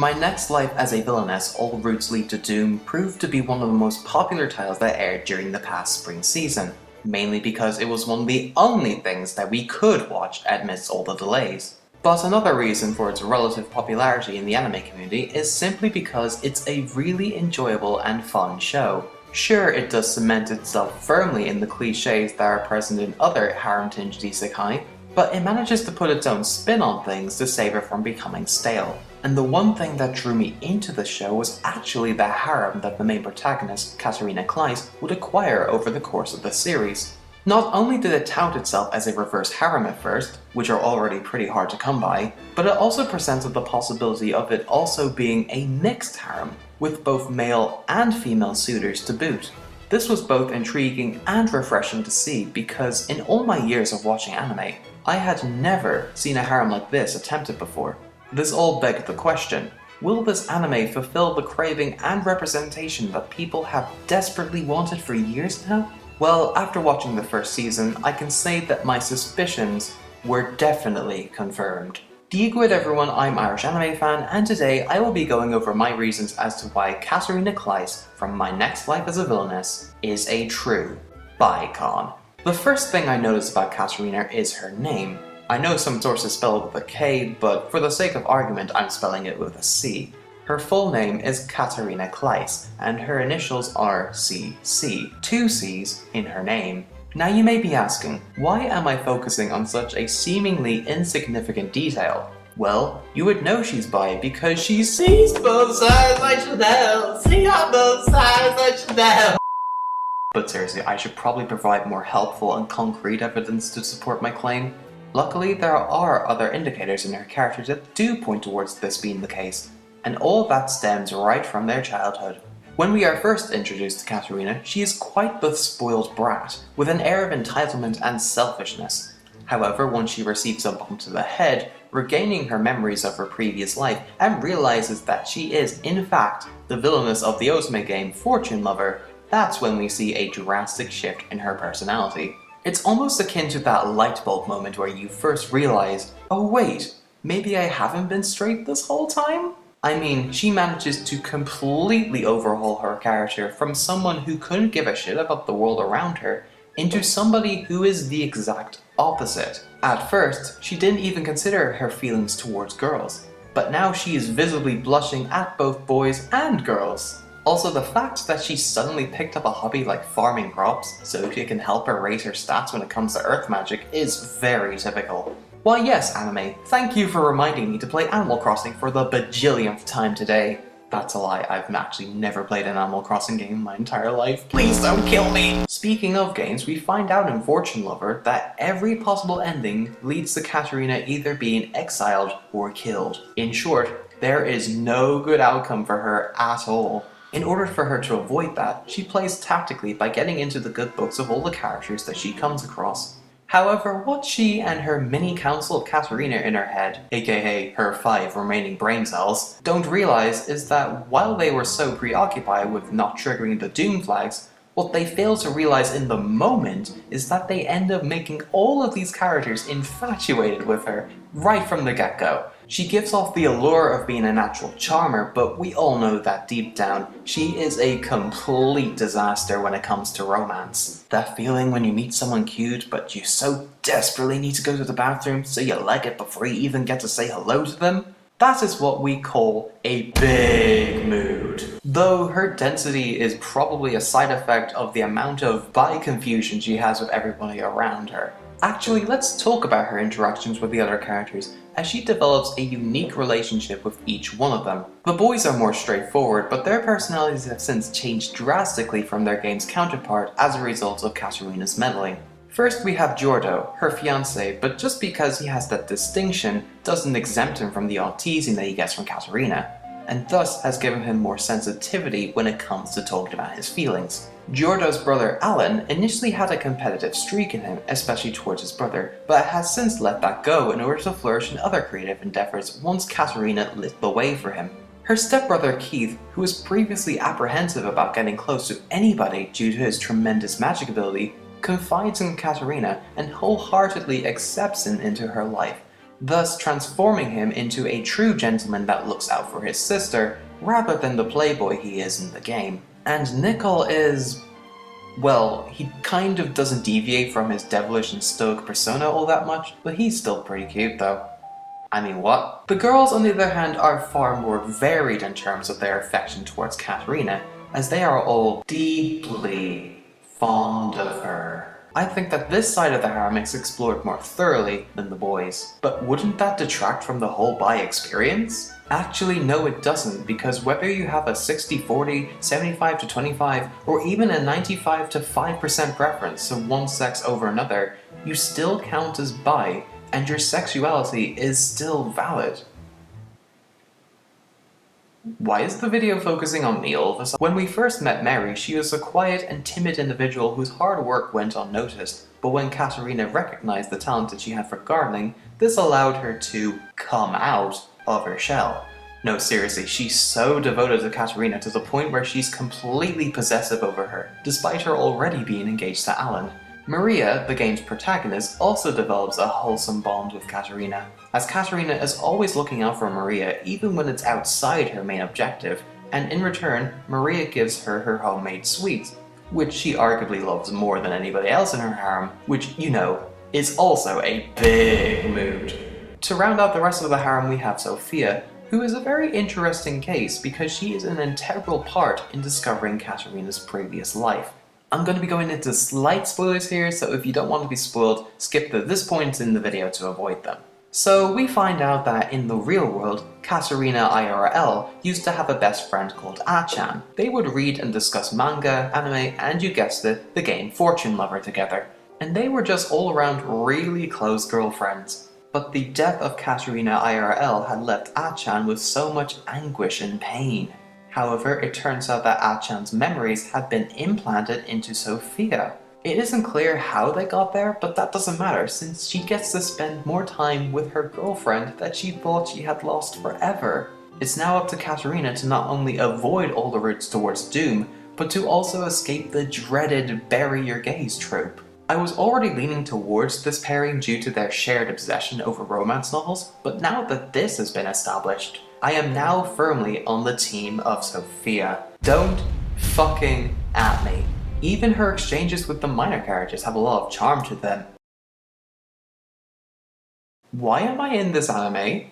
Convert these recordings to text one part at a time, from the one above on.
My Next Life as a Villainess, All Routes Lead to Doom proved to be one of the most popular titles that aired during the past spring season, mainly because it was one of the only things that we could watch amidst all the delays. But another reason for its relative popularity in the anime community is simply because it's a really enjoyable and fun show. Sure, it does cement itself firmly in the cliches that are present in other harem-tinged isekai, but it manages to put its own spin on things to save it from becoming stale. And the one thing that drew me into the show was actually the harem that the main protagonist, Catarina Claes, would acquire over the course of the series. Not only did it tout itself as a reverse harem at first, which are already pretty hard to come by, but it also presented the possibility of it also being a mixed harem, with both male and female suitors to boot. This was both intriguing and refreshing to see because in all my years of watching anime, I had never seen a harem like this attempted before. This all begged the question, will this anime fulfill the craving and representation that people have desperately wanted for years now? Well, after watching the first season, I can say that my suspicions were definitely confirmed. Good everyone, I'm IrishAnimeFan, and today I will be going over my reasons as to why Catarina Claes from My Next Life as a Villainess is a true bicon. The first thing I noticed about Catarina is her name. I know some sources spell it with a K, but for the sake of argument I'm spelling it with a C. Her full name is Catarina Claes, and her initials are CC, 2 C's in her name. Now you may be asking, why am I focusing on such a seemingly insignificant detail? Well, you would know she's bi because she sees both sides like Chanel, see on both sides like Chanel. But seriously, I should probably provide more helpful and concrete evidence to support my claim. Luckily, there are other indicators in her character that do point towards this being the case, and all of that stems right from their childhood. When we are first introduced to Catarina, she is quite the spoiled brat, with an air of entitlement and selfishness. However, once she receives a bump to the head, regaining her memories of her previous life, and realizes that she is, in fact, the villainess of the Otome game Fortune Lover, that's when we see a drastic shift in her personality. It's almost akin to that light bulb moment where you first realize, oh wait, maybe I haven't been straight this whole time? I mean, she manages to completely overhaul her character from someone who couldn't give a shit about the world around her into somebody who is the exact opposite. At first, she didn't even consider her feelings towards girls, but now she is visibly blushing at both boys and girls. Also, the fact that she suddenly picked up a hobby like farming crops so she can help her raise her stats when it comes to earth magic is very typical. Why yes, anime, thank you for reminding me to play Animal Crossing for the bajillionth time today. That's a lie, I've actually never played an Animal Crossing game in my entire life. Please don't kill me! Speaking of games, we find out in Fortune Lover that every possible ending leads to Catarina either being exiled or killed. In short, there is no good outcome for her at all. In order for her to avoid that, she plays tactically by getting into the good books of all the characters that she comes across. However, what she and her mini council of Catarina in her head, aka her 5 remaining brain cells, don't realize is that while they were so preoccupied with not triggering the doom flags, what they fail to realize in the moment is that they end up making all of these characters infatuated with her right from the get-go. She gives off the allure of being a natural charmer, but we all know that deep down, she is a complete disaster when it comes to romance. That feeling when you meet someone cute, but you so desperately need to go to the bathroom, so you leg it before you even get to say hello to them? That is what we call a big mood. Though her density is probably a side effect of the amount of bi confusion she has with everybody around her. Actually, let's talk about her interactions with the other characters, as she develops a unique relationship with each one of them. The boys are more straightforward, but their personalities have since changed drastically from their game's counterpart as a result of Catarina's meddling. First we have Giordo, her fiancé, but just because he has that distinction doesn't exempt him from the odd teasing that he gets from Catarina, and thus has given him more sensitivity when it comes to talking about his feelings. Giordo's brother Alan initially had a competitive streak in him, especially towards his brother, but has since let that go in order to flourish in other creative endeavors once Catarina lit the way for him. Her stepbrother Keith, who was previously apprehensive about getting close to anybody due to his tremendous magic ability, confides in Catarina and wholeheartedly accepts him into her life, thus transforming him into a true gentleman that looks out for his sister, rather than the playboy he is in the game. And Nickel is... well, he kind of doesn't deviate from his devilish and stoic persona all that much, but he's still pretty cute though. I mean, what? The girls, on the other hand, are far more varied in terms of their affection towards Catarina, as they are all deeply fond of her. I think that this side of the harem is explored more thoroughly than the boys. But wouldn't that detract from the whole bi experience? Actually, no it doesn't, because whether you have a 60-40, 75-25, or even a 95-5% preference to one sex over another, you still count as bi, and your sexuality is still valid. Why is the video focusing on me all of a sudden? When we first met Mary, she was a quiet and timid individual whose hard work went unnoticed, but when Catarina recognized the talent that she had for gardening, this allowed her to come out of her shell. No, seriously, she's so devoted to Catarina to the point where she's completely possessive over her, despite her already being engaged to Alan. Maria, the game's protagonist, also develops a wholesome bond with Catarina, as Catarina is always looking out for Maria even when it's outside her main objective, and in return, Maria gives her her homemade sweets, which she arguably loves more than anybody else in her harem, which, you know, is also a big mood. To round out the rest of the harem, we have Sophia, who is a very interesting case because she is an integral part in discovering Catarina's previous life. I'm going to be going into slight spoilers here, so if you don't want to be spoiled, skip to this point in the video to avoid them. So we find out that in the real world, Catarina IRL used to have a best friend called A-chan. They would read and discuss manga, anime, and you guessed it, the game Fortune Lover together. And they were just all around really close girlfriends. But the death of Catarina IRL had left A-chan with so much anguish and pain. However, it turns out that A-chan's memories had been implanted into Sophia. It isn't clear how they got there, but that doesn't matter since she gets to spend more time with her girlfriend that she thought she had lost forever. It's now up to Catarina to not only avoid all the routes towards doom, but to also escape the dreaded bury your gaze trope. I was already leaning towards this pairing due to their shared obsession over romance novels, but now that this has been established, I am now firmly on the team of Sophia. Don't fucking at me. Even her exchanges with the minor characters have a lot of charm to them. Why am I in this anime?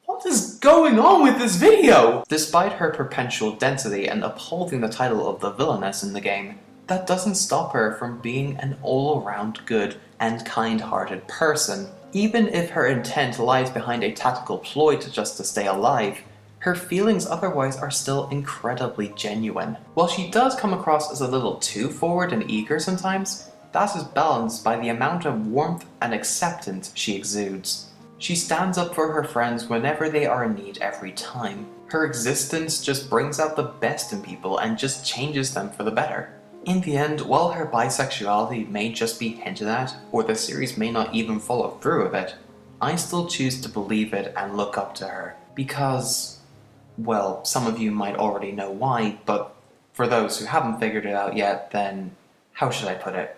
What is going on with this video? Despite her perpetual density and upholding the title of the Villainess in the game, that doesn't stop her from being an all-around good and kind-hearted person. Even if her intent lies behind a tactical ploy just to stay alive, her feelings otherwise are still incredibly genuine. While she does come across as a little too forward and eager sometimes, that is balanced by the amount of warmth and acceptance she exudes. She stands up for her friends whenever they are in need every time. Her existence just brings out the best in people and just changes them for the better. In the end, while her bisexuality may just be hinted at, or the series may not even follow through with it, I still choose to believe it and look up to her. Because, well, some of you might already know why, but for those who haven't figured it out yet, then how should I put it?